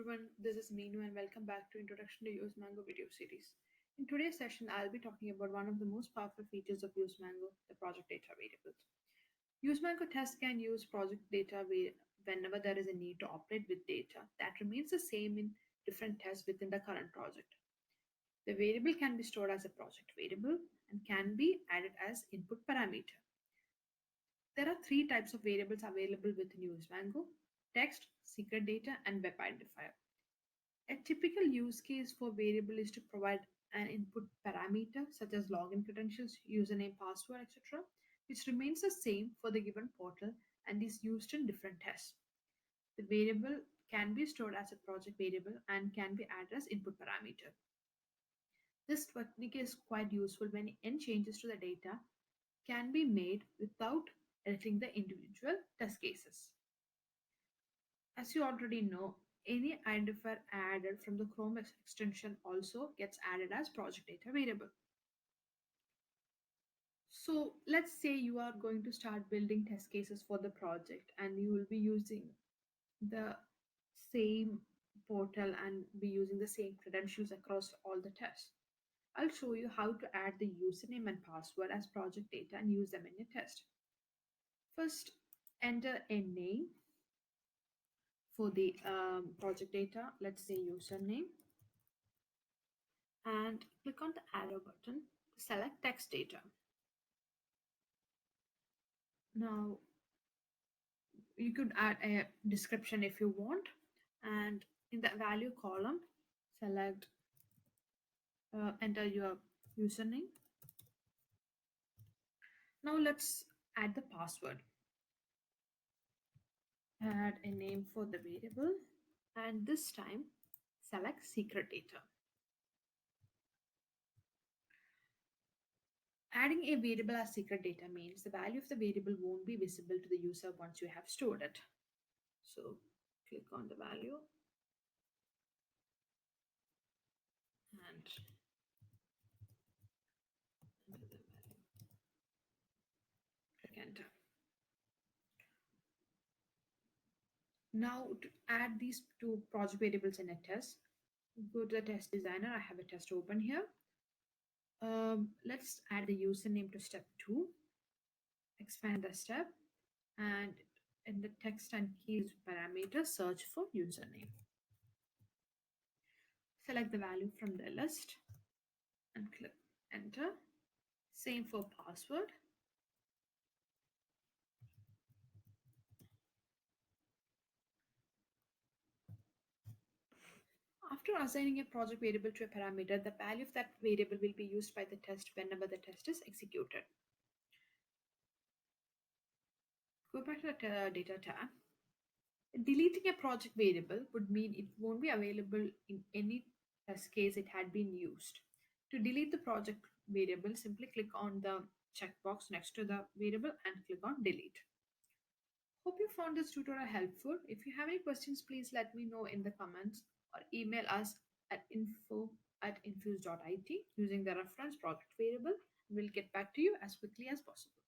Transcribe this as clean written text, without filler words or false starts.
everyone, this is Meenu and welcome back to Introduction to Usemango video series. In today's session, I'll be talking about one of the most powerful features of Usemango, the project data variables. Usemango tests can use project data whenever there is a need to operate with data that remains the same in different tests within the current project. The variable can be stored as a project variable and can be added as input parameter. There are three types of variables available within Usemango: text, secret data, and web identifier. A typical use case for variable is to provide an input parameter such as login credentials, username, password, etc., which remains the same for the given portal and is used in different tests. The variable can be stored as a project variable and can be added as input parameter. This technique is quite useful when any changes to the data can be made without editing the individual test cases. As you already know, any identifier added from the Chrome extension also gets added as project data variable. So let's say you are going to start building test cases for the project and you will be using the same portal and be using the same credentials across all the tests. I'll show you how to add the username and password as project data and use them in your test. First, enter a name for the project data. Let's say username, and click on the arrow button to select text data. Now you could add a description if you want, and in the value column select enter your username. Now let's add the password. Add a name for the variable, and this time select secret data. Adding a variable as secret data means the value of the variable won't be visible to the user once you have stored it. So click on the value and enter the value. Click enter. Now to add these two project variables in a test, go to the test designer. I have a test open here. Let's add the username to step 2. Expand the step, and in the text and keys parameter, search for username. Select the value from the list and click enter. Same for password. After assigning a project variable to a parameter, the value of that variable will be used by the test whenever the test is executed. Go back to the data tab. Deleting a project variable would mean it won't be available in any test case it had been used. To delete the project variable, simply click on the checkbox next to the variable and click on delete. Hope you found this tutorial helpful. If you have any questions, please let me know in the comments or email us at info@infuse.it using the reference project variable. We'll get back to you as quickly as possible.